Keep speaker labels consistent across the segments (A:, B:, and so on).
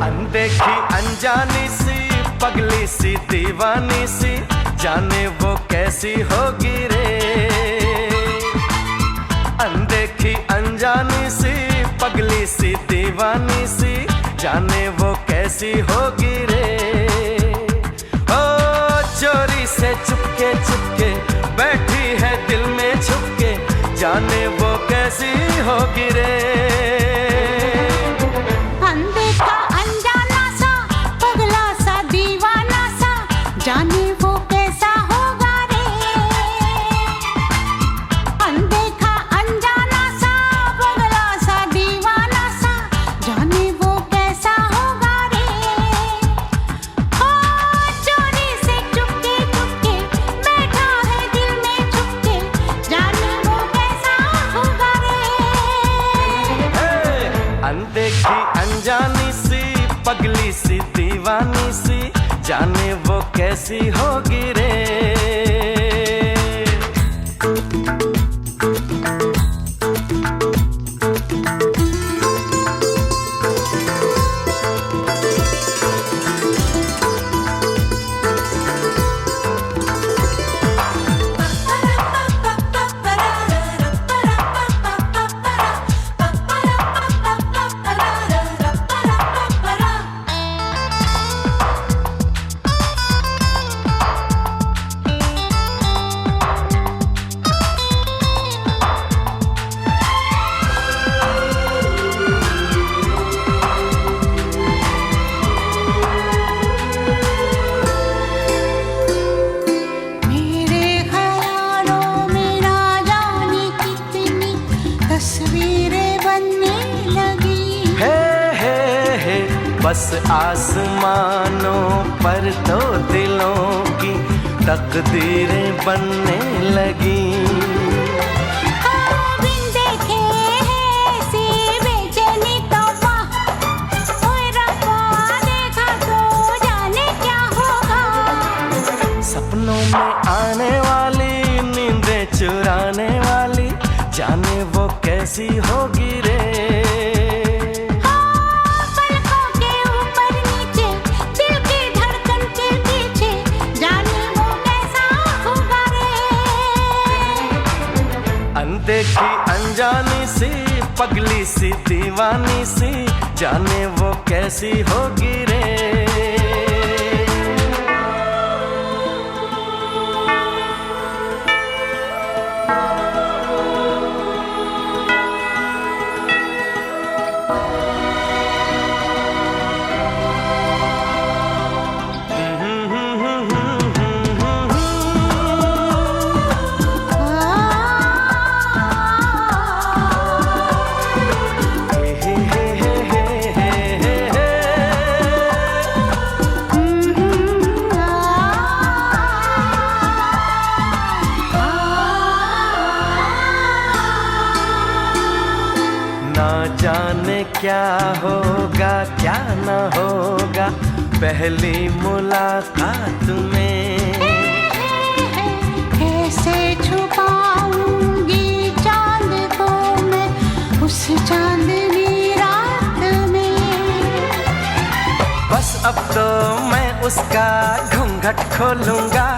A: अनदेखी अनजानी सी पगली सी दीवानी सी, जाने वो कैसी होगी रे। अनदेखी अनजानी सी पगली सी दीवानी सी, जाने वो कैसी होगी रे। ओ चोरी से चुपके चुपके बैठी है दिल में छुपके, जाने वो कैसी होगी रे।
B: अनदेखा अनजाना सा पगला सा दीवाना सा, जाने वो कैसा होगा रे। अनदेखा अनजाना सा पगला सा दीवाना सा, जाने वो कैसा होगा रे। ओ चोरी से चुपके चुपके बैठा है दिल में छुपके, जाने वो कैसा होगा रे।
A: अनदेखी अनजानी सी पगली सी दीवानी सी, जाने वो कैसी होगी रे। बस आसमानों पर तो दिलों की तकदीरें बनने लगी।
B: बिन देखे ऐसी बेचैनी तौबा, ओए रब्बा देखा तो जाने क्या होगा।
A: सपनों में आने वाली नींदें चुराने वाली, जाने वो कैसी होगी रे। अनदेखी अनजानी सी पगली सी दीवानी सी, जाने वो कैसी होगी रे। ना जाने क्या होगा क्या न होगा पहली मुलाकात में।
B: कैसे छुपाऊंगी चांद को मैं उस चांदनी रात में।
A: बस अब तो मैं उसका घूंघट खोलूंगा,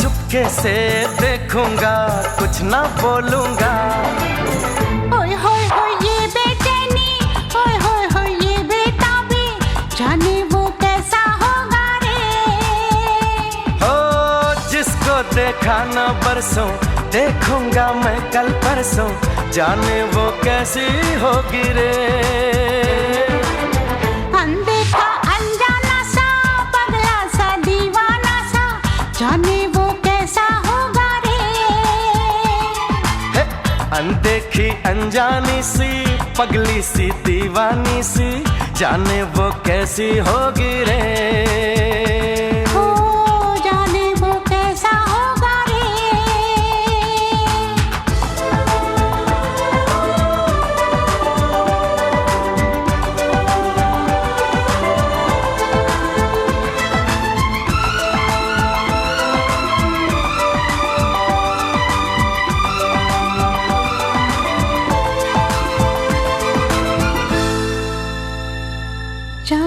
A: चुपके से देखूंगा कुछ ना बोलूंगा।
B: ओए होए होए ये बेचैनी, ओए होए होए ये बेताबी, जाने वो कैसा होगा रे।
A: हो जिसको देखा न बरसों, देखूंगा मैं कल परसों, जाने वो कैसी होगी रे।
B: अनदेखा अनजाना सा पगला सा दीवाना सा, जाने वो कैसा होगा रे।
A: अनदेखी अनजानी सी पगली सी दीवानी सी, जाने वो कैसी होगी रे।
B: ओ जाने वो कैसा होगा रे। जा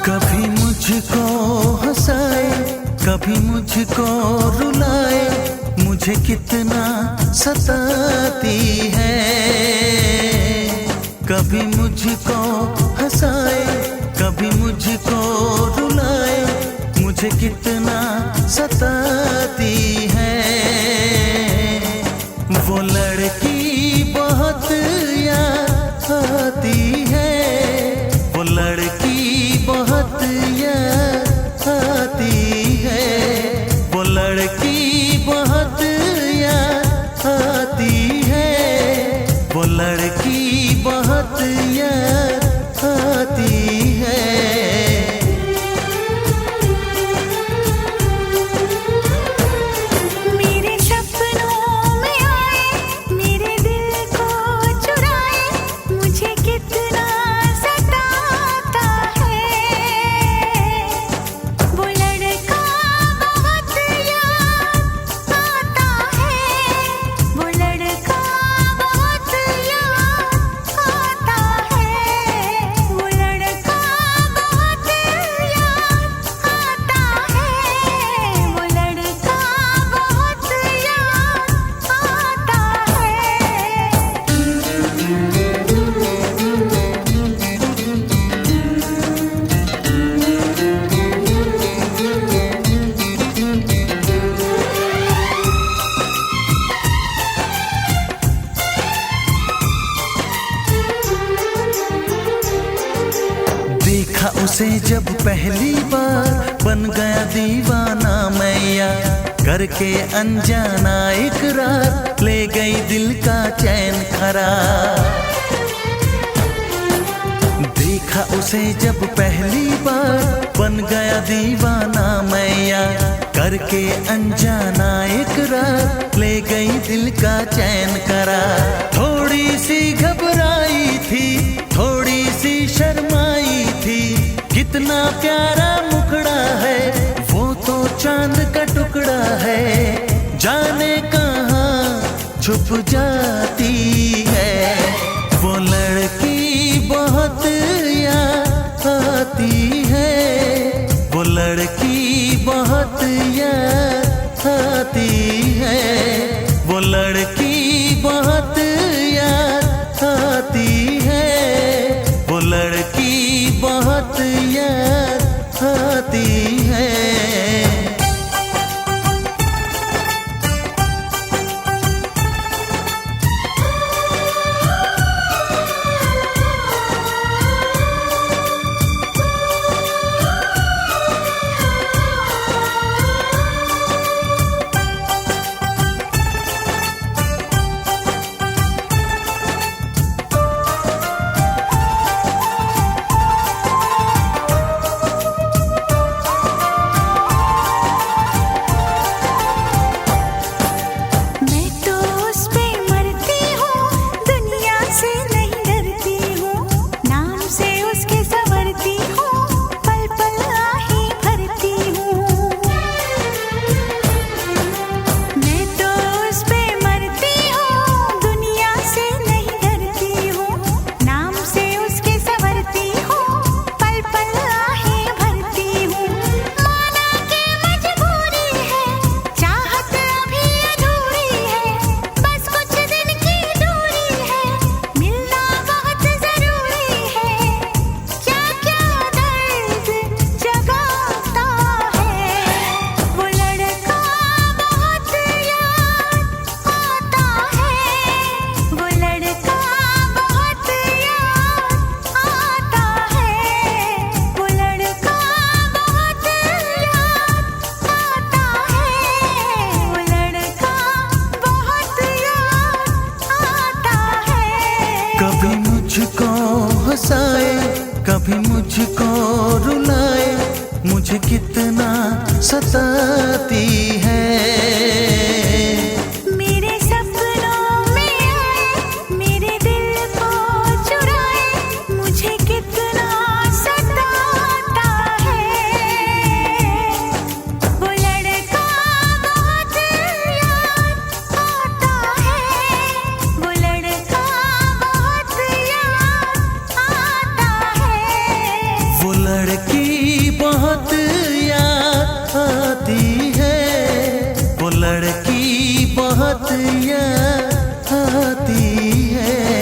C: कभी मुझको हंसाए, कभी मुझको रुलाए, मुझे कितना सताती है। कभी मुझको हंसाए, कभी मुझको रुलाए, मुझे कितना सताती है। वो लड़की बहुत याद आती है, वो लड़की बहुत याद आती है, वो लड़की बहुत याद आती है, वो लड़की बहुत याद आती है।
B: मेरे सपनों में आए, मेरे दिल को चुराए, मुझे कितना सताता है। वो लड़का बहुत याद आता है, वो लड़का बहुत याद आता है, वो लड़का बहुत याद आता है, वो लड़का बहुत याद
C: देखा उसे जब पहली बार, बन गया दीवाना मैया, करके अनजाना इकरार, ले गई दिल का चैन करार। देखा उसे जब पहली बार, बन गया दीवाना मैया, करके अनजाना इकरार, ले गई दिल का चैन करार। थोड़ी सी घबराई थी, थोड़ी सी शर्माई थी, कितना प्यारा मुखड़ा है, वो तो चांद का टुकड़ा है, जाने कहाँ छुप जाती है। वो लड़की बहुत याद आती है, वो लड़की बहुत याद आती है, वो लड़की बहुत याद आती है, वो लड़की बहुत याद आती है।
B: मैं तो उस पे मरती हूँ, दुनिया से नहीं डरती हूँ, नाम से उसके संवरती हूँ, पल पल आहे भरती हूँ। मैं तो उस पे मरती हूँ, दुनिया से नहीं डरती हूँ, नाम से उसके संवरती हूँ, पल पल आहे भरती हूँ। माना के मजबूरी है, चाहत अभी अधूरी है, बस कुछ दिन की दूरी है, मिलना बहुत जरूरी है। क्या क्या दर्द जगाता है, वो लड़का बहुत याद आता है, वो लड़का बहुत याद आता है, वो लड़का बहुत याद आता है, वो लड़का बहुत याद आता है।
C: कभी मुझको हंसाए, कभी मुझको रुलाए, मुझे कितना सताती है।
B: मेरे सपनों में आए, मेरे दिल को चुराए, मुझे कितना सताता है। वो लड़का बहुत
C: लड़की बहुत याद आती है।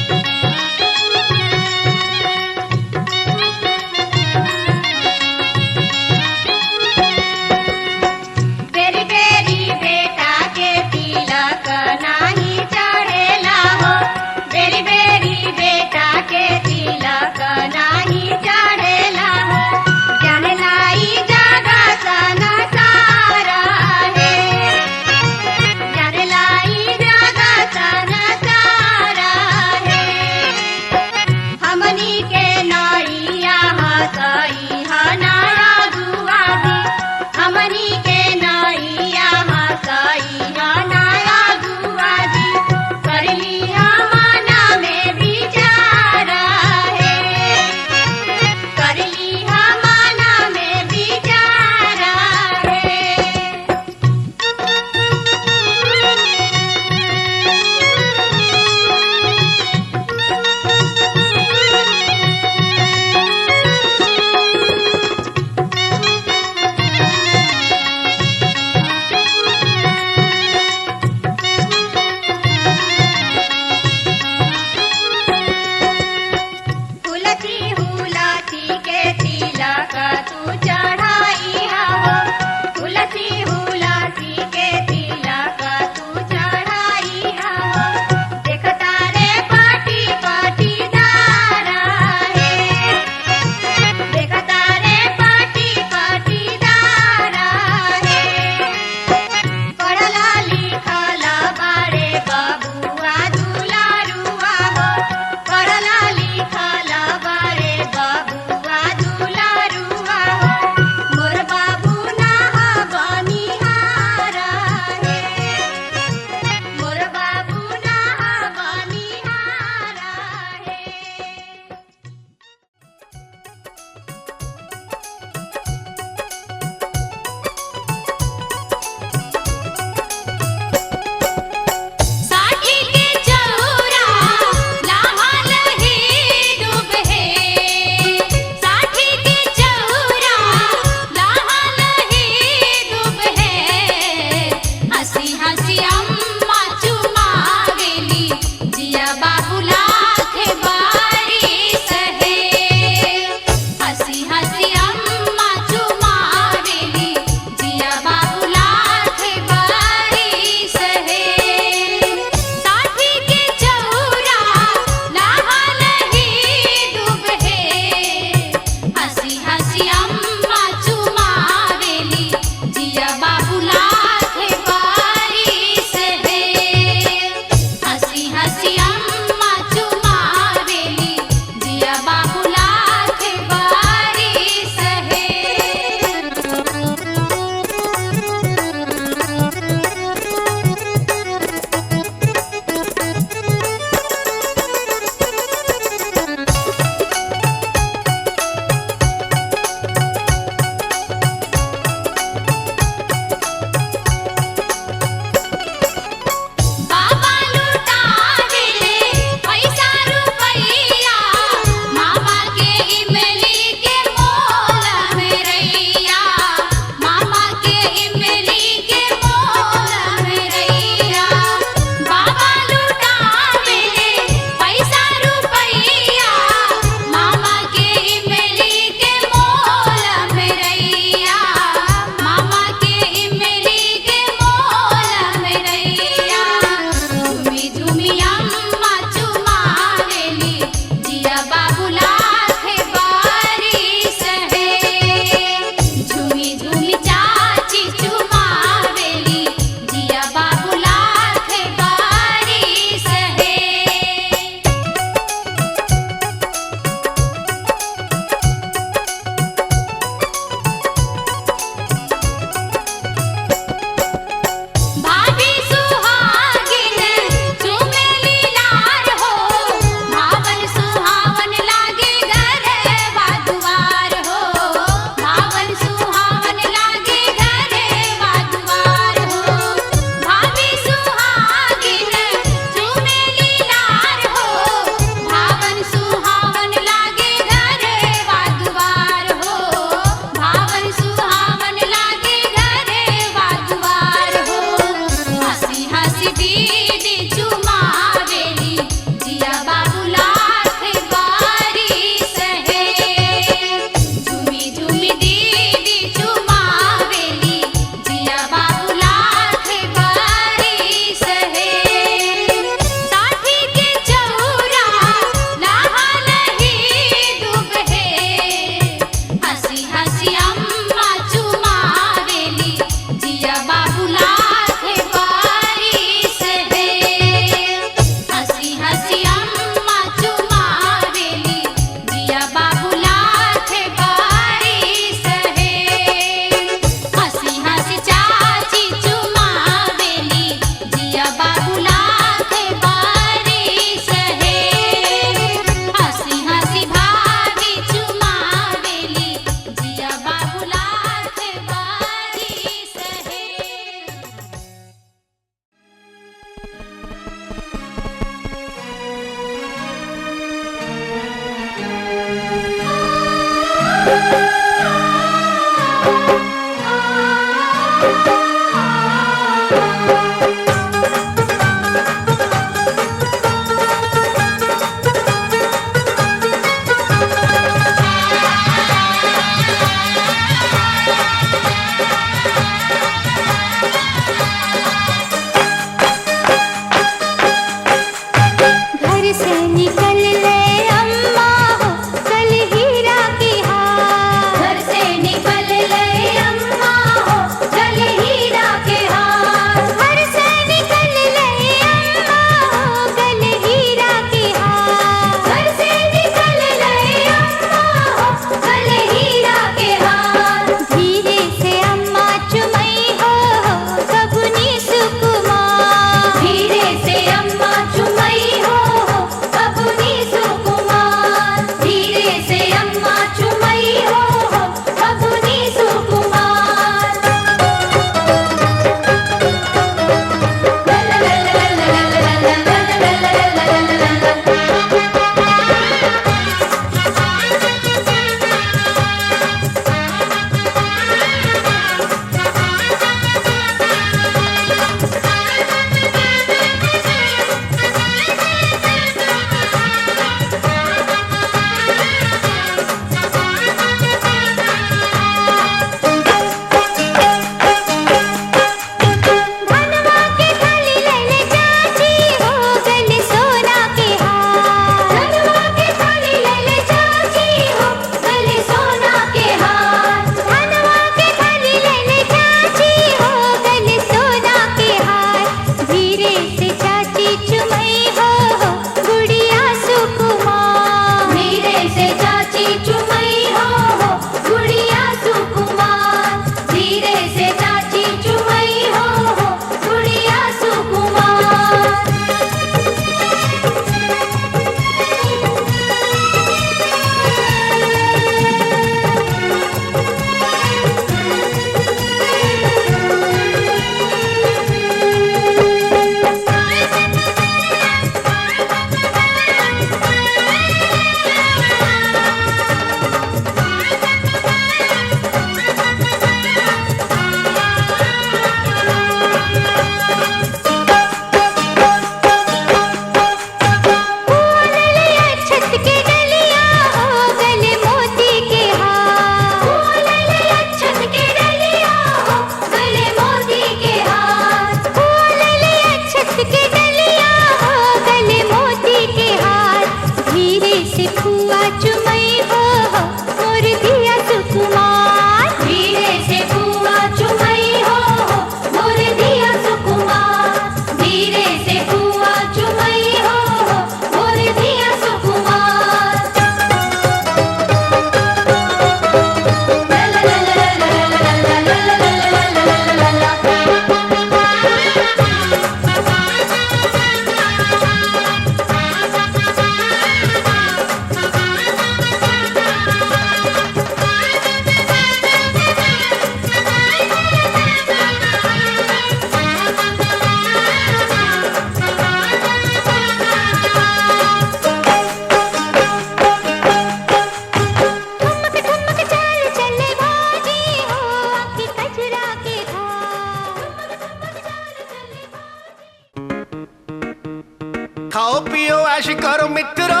A: खाओ पियो ऐश करो मित्रो,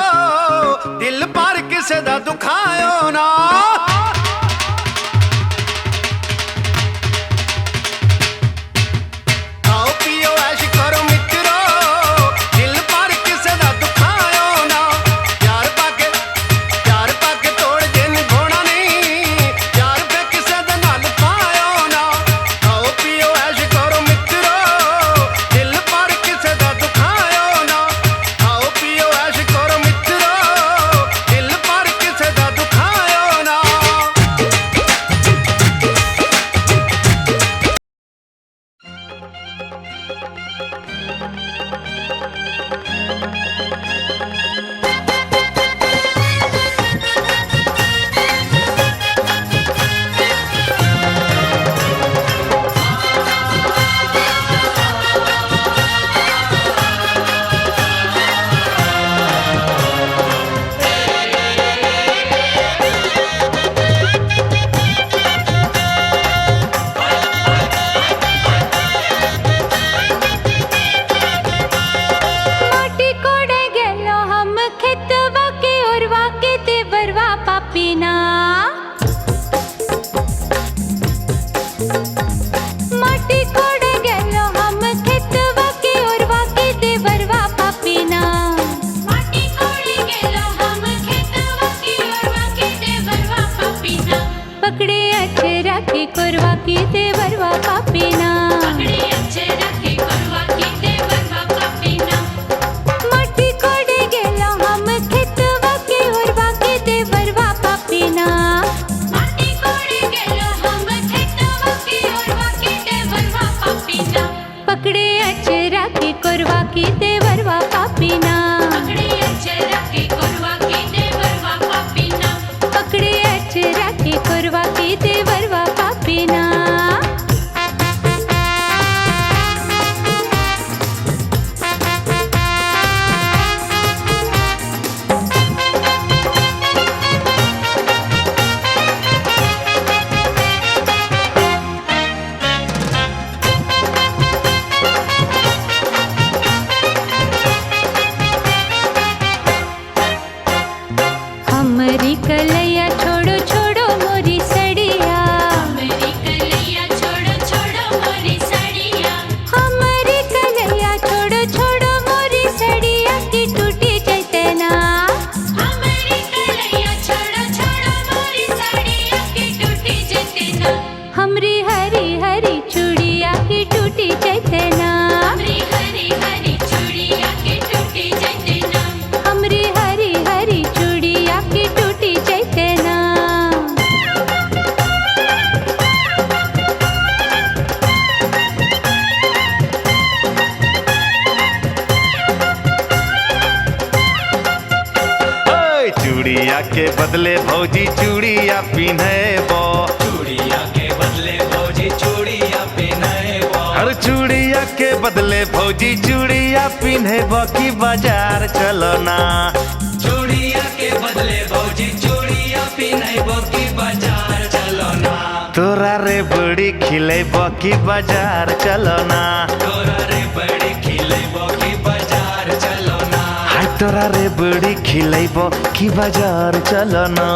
A: दिल पर किसे दा दुखायो ना। खाओ पियो ऐश करो मित्रो, दिल पर किसे दा दुखायो ना। प्यार पाके तोड़ के निभाना नहीं, प्यार पे किसे दे नाल पायो ना। खाओ पियो ऐश करो मित्रो, दिल पर किसे दा दुखायो ना। खाओ पियो ऐश करो मित्रो, दिल पर किसे दा दुखायो ना।
B: पापीना
D: पकड़े अचरा के कोरवा के देवरवा पापीना
B: पकड़े अचरा के कोरवा के देवरवा पापीना हमरी कलैया छोड़ो छोड़ो मोरी सड़िया
D: मेरी कलैया छोड़ो छोड़ो मोरी साड़िया
B: हमरी कलैया छोड़ो छोड़ो मोरी सड़िया की टूटी चैतना
D: हमारी कलैया छोड़ो छोड़ो मोरी साड़िया की टूटी जतना
B: हमरी हरी हरी चूड़िया की टूटी चैतना
D: हमरी हरी हरी चूड़िया की टूटी जतना
B: हमरी हरी हरी चूड़िया की टूटी चैतना
A: ओए चूड़िया के बदले भौजी चूड़िया पिन्हबो
E: चूड़िया के बदले भौजी चूड़िया पिन्हबो
A: हर चूड़िया के बदले भौजी चूड़िया पिन्हबो की बाजार चलो ना
E: चूड़िया के बदले भौजी चूड़िया पिन्हबो की बाजार चलो ना
A: तोरा रे बड़ी खिलेबो की बाजार चलो ना
E: तोरा रे बड़ी खिलेबो की बाजार चलो ना
A: हाय तोरा रे बड़ी खिलेबो की बाजार चलो ना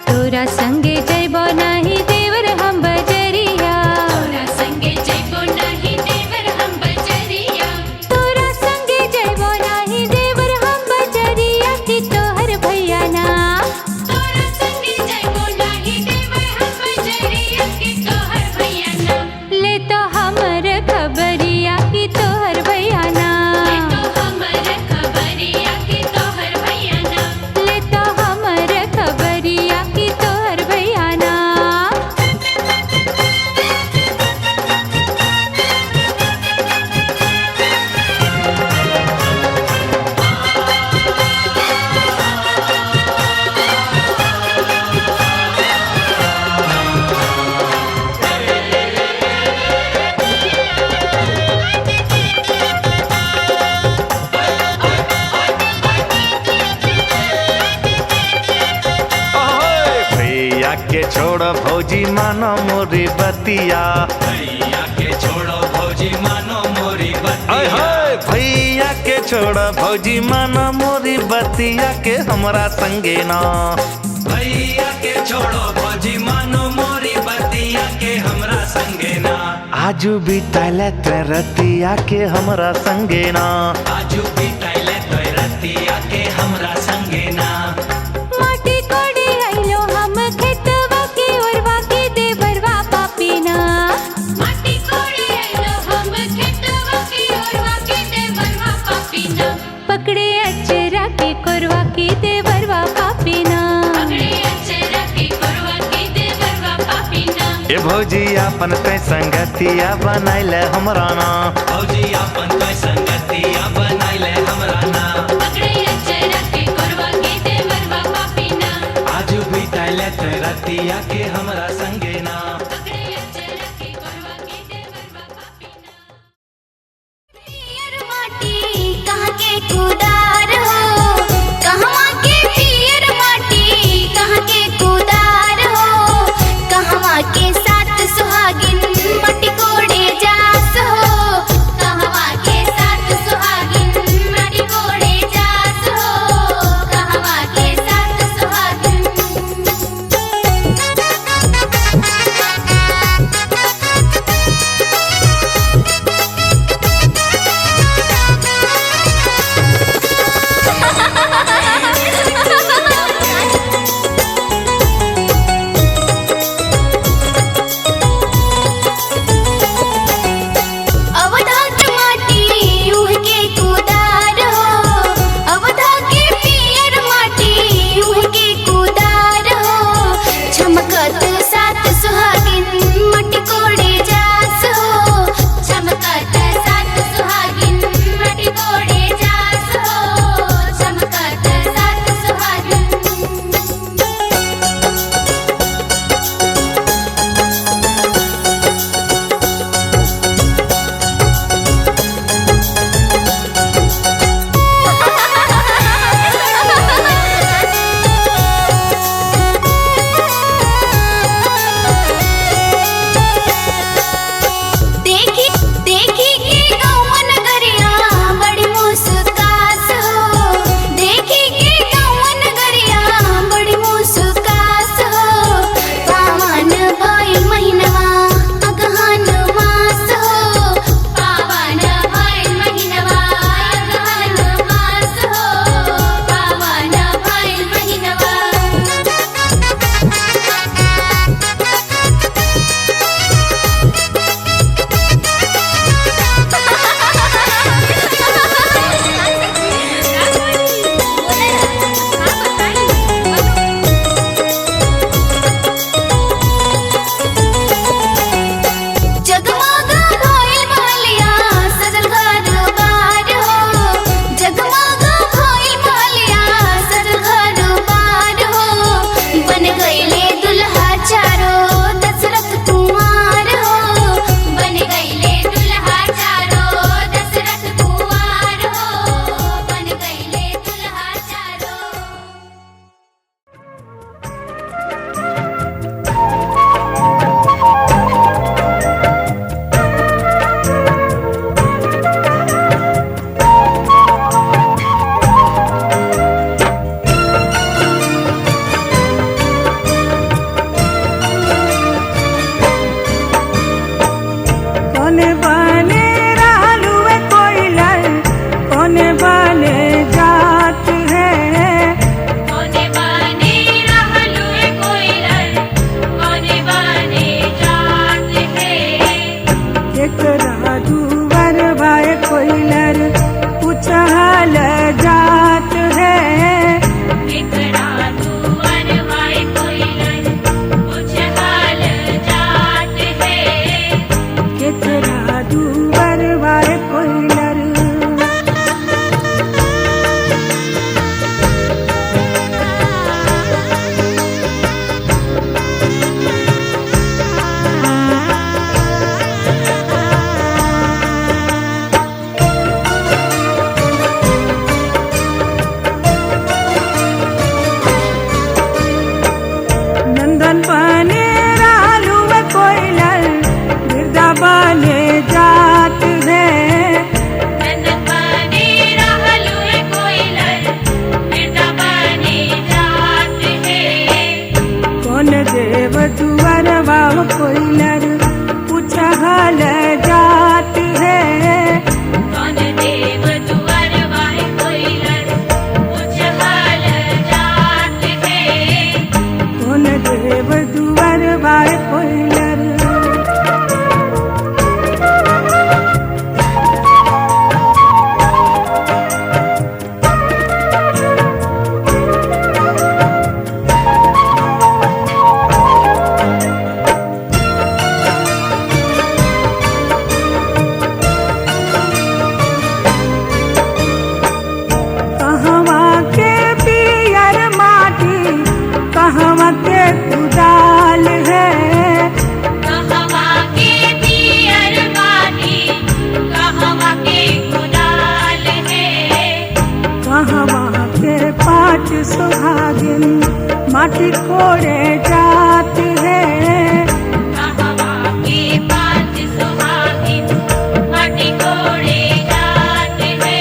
B: तोरा संगे जैबो नाही देवर हम बजरिया
D: तोरा संगे जइबो नहीं देवर हम बजरिया
B: तोरा संगे जैबो नाही देवर हम बजरिया की तोहर भैया ना
D: तोरा संगे जइबो नहीं देवर हम बजरिया की तोहर भैया ना
B: ले तो हमर खबरिया की तोहर भैया ना
D: ले तो हमर खबरिया की तोहर भैया ना
B: ले तो हमर खबरिया की तोहर भैया ना
A: ओए भैया के छोड़ भौजी मानो मोरी बतिया
E: भैया के छोड़ो भौजी मानो मोरी
A: ओए
E: बतिया
A: होए भैया के छोड़ भौजी मानो मोरी बतिया के हमरा संगे ना
E: भैया के छोड़ो भौजी मानो मोरी बतिया के हमरा संगे ना
A: आजू बिताले ते रतिया के हमरा संगे ना
E: आजू बिताइले तो रतिया के हमरा संगे ना
B: माटी कोड़ी आइलो हम खेतवा की ओरवा की देवरवा पापीना
D: माटी कोड़ी आइलो हम खेतवा की ओरवा के देवरवा पापीना
B: पकड़े अचरा की कोरवा की देवरवा पापीना
D: पकड़े अचरा के कोरवा के देवरवा पापीना
A: ए भौजी अपन ते संगतिया बनाइले हमरा ना
E: भौजी अपन तो संगतिया बनाइले हमरा ना
D: पकड़े अचरा के कोरवा के देवरवा पापीना
E: आजू बिताइले तो रतिया के हमरा संगे ना
D: पकड़े अचरा के कोरवा के देवरवा पापीना
F: पियर माटी कहाँ के कुदार हो कहवा के पियर माटी कहाँ के कुदार हो कहवा के साथ सुहागिन मटी कोड़े जास हो कहवा के साथ सुहागिन मटी कोड़े जास हो कहवा के साथ सुहागिन गईले दुल्हा चारो दशरथ कुमार हो बन गईले दुल्हा चारो दशरथ कुमार हो बन गईले दुल्हा चारो
G: कोने बने रहलुए कोइलर कोने बने जात है
D: कोने बने रहलुए कोइलर कोने बने जात है
G: एकरा दुवर भाई कोइलर पुछहल जात है
D: एकरा दुवर भाई कोइलर पुछहल जात है
G: एकरा दुवर भाई कोइलर नंदन बने रहलुए कोइलर गिरदा बने जात है
D: नंदन बने रहलुए कोइलर बिरदा बने जात है
G: कौन देव दुवर बाव कोइलर पुछहल जात है
D: कौन देव दुवर भाई कोइलर पुछहल जात है
G: कौन देव दुवर बाय कोइलर कहवा के पियर माटी कहवा के कुदाल है
D: कहवा के पियर माटी कहवा के कुदाल है
G: कहवा के पाँच सुहागिन माटी कोड़े जात है
D: कहवा के पाँच सुहागिन माटी कोड़े जात है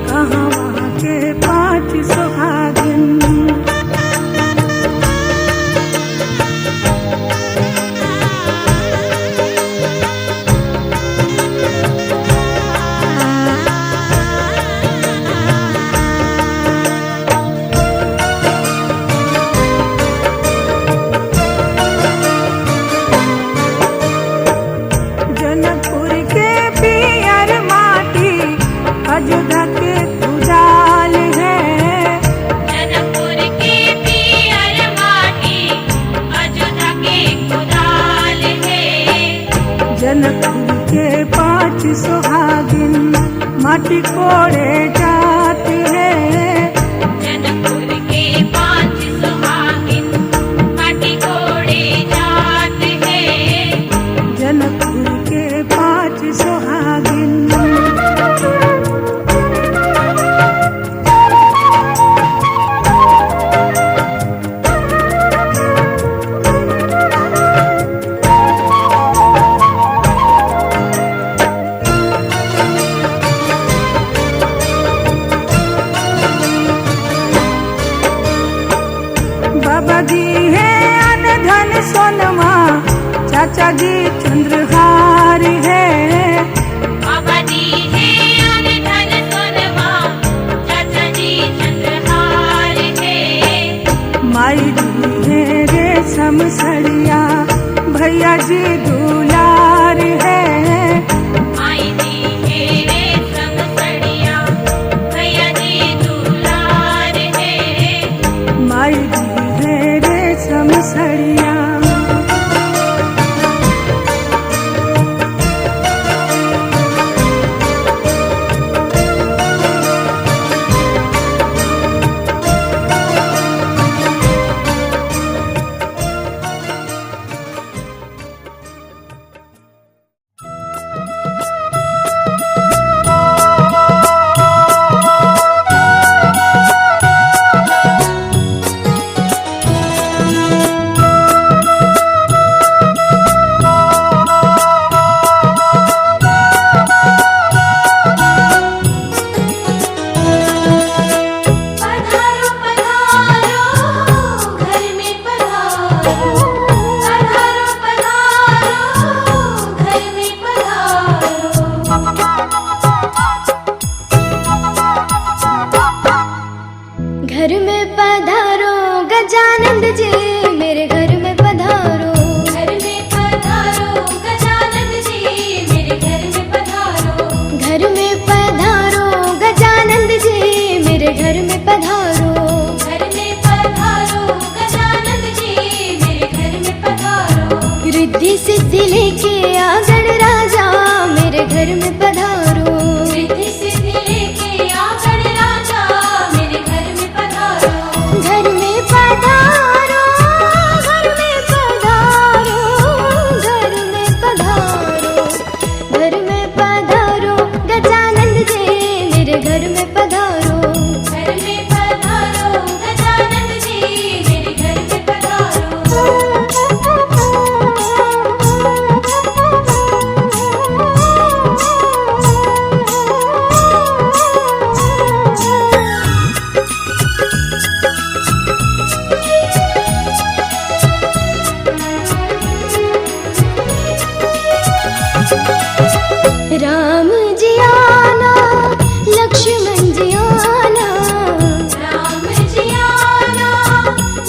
G: कहवा के पाँच सुहागिन जनकपुर के पियर माटी अयोध्या के कुदाल है
D: जनकपुर के पियर माटी अयोध्या के कुदाल है
G: जनकपुर के पाँच सुहागिन माटी कोड़े जात है
D: जनकपुर के पाँच सुहागिन माटी कोड़े जात है
G: जनकपुर के पाँच सुहागिन बाबा जी है अन धन सोनमा चाचा जी चंद्रहार है
D: बाबा जी है अन धन सोनमा चाचा जी चंद्रहार है
G: माई जी है रेशम सड़िया भैया जी दुलार है
D: आई दी है रेशम सड़िया भैया जी दुलार है
G: माई जी है रेशम सड़िया
F: रिद्धि सिद्धि लेके आ गणराजा मेरे घर में पधारो।
D: रिद्धि सिद्धि लेके आ गणराजा मेरे घर में पधारो।
F: घर में पधारो, घर में पधारो, घर में पधारो, घर में पधारो गजानंद जी मेरे घर में पधारो।
D: घर में पधारो गजानंद जी मेरे घर में पधारो।
F: राम जी आना, लक्ष्मण जी आना,
D: राम जी आना,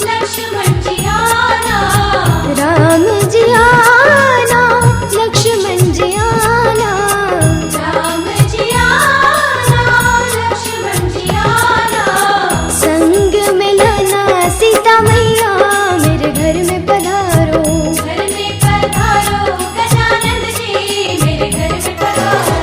D: लक्ष्मण जी आना,
F: राम जी आना, लक्ष्मण जी आना,
D: राम जी आना, लक्ष्मण जी आना।
F: संग में लाना सीता मैया मेरे घर में पधारो।
D: घर में पधारो गजानंद जी मेरे घर में पधारो।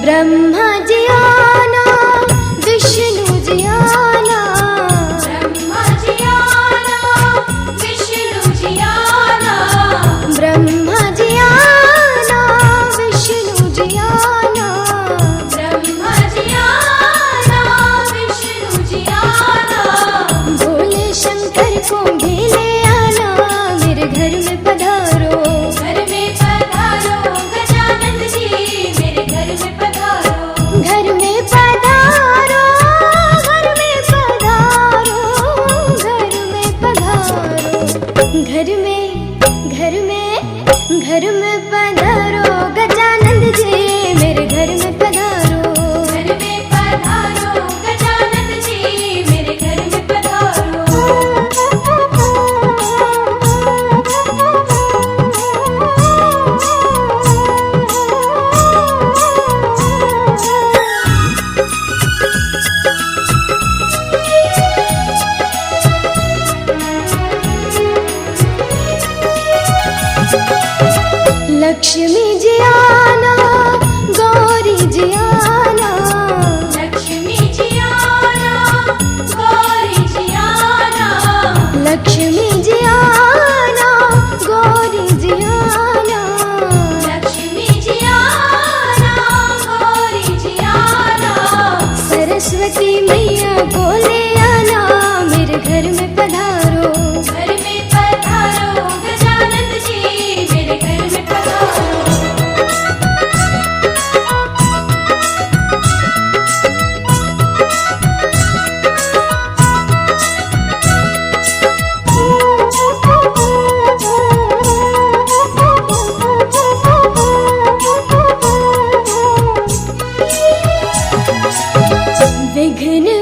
F: ब्रह्मा जी आना, विष्णु जी आना,
D: ब्रह्मा जी आना, विष्णु जी आना,
F: ब्रह्मा जी आना, विष्णु जी आना,
D: ब्रह्मा जी आना, विष्णु जी आना।
F: भोले शंकर को भी ले आना मेरे घर में पधारो।
D: घर में पधारो गजानंद जी मेरे घर में पधारो।
F: घर में पधारो, घर में पधारो, घर में पधारो, घर में पधारो गजानंद जी मेरे घर में पधारो।
D: घर में पधारो गजानंद जी मेरे घर में पधारो।
F: लक्ष्मी जी आना, गौरी जी आना,
D: लक्ष्मी जी आना, गौरी जी आना,
F: लक्ष्मी जी आना, गौरी जी आना,
D: लक्ष्मी जी आना, गौरी जी आना।
F: सरस्वती मैया को ले आना मेरे घर में पधारो।
D: घर में पधारो गजानंद जी मेरे घर में पधारो।
F: विघ्न